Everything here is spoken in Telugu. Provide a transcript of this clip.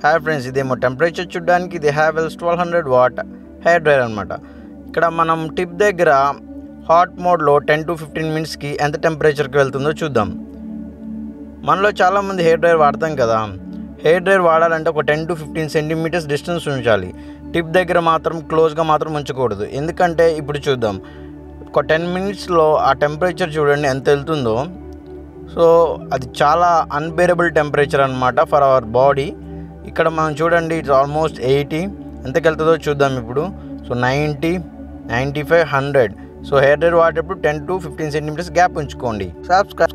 హాయ్ ఫ్రెండ్స్, ఇదేమో టెంపరేచర్ చూడడానికి ఇది హ్యావెల్స్ 1200 వాట్ హెయిర్ డ్రైయర్ అనమాట. ఇక్కడ మనం టిప్ దగ్గర హాట్ మోడ్లో 10 to 15 మినిట్స్కి ఎంత టెంపరేచర్కి వెళ్తుందో చూద్దాం. మనలో చాలామంది హెయిర్ డ్రైయర్ వాడతాం కదా. హెయిర్ డ్రైయర్ వాడాలంటే ఒక 10 to 15 సెంటీమీటర్స్ డిస్టెన్స్ ఉంచాలి. టిప్ దగ్గర మాత్రం క్లోజ్గా మాత్రం ఉంచకూడదు. ఎందుకంటే ఇప్పుడు చూద్దాం, ఒక 10 మినిట్స్లో ఆ టెంపరేచర్ చూడండి ఎంత వెళ్తుందో. సో అది చాలా అన్బేరబుల్ టెంపరేచర్ అనమాట ఫర్ అవర్ బాడీ. ఇక్కడ మనం చూడండి, ఇట్స్ ఆల్మోస్ట్ 80. ఎంతకి వెళ్తుందో చూద్దాం ఇప్పుడు. సో 90, 95, 100. సో హెయిర్ డ్రైయర్ వాడేటప్పుడు 10 to 15 సెంటీమీటర్స్ గ్యాప్ ఉంచుకోండి. సబ్స్క్రైబ్.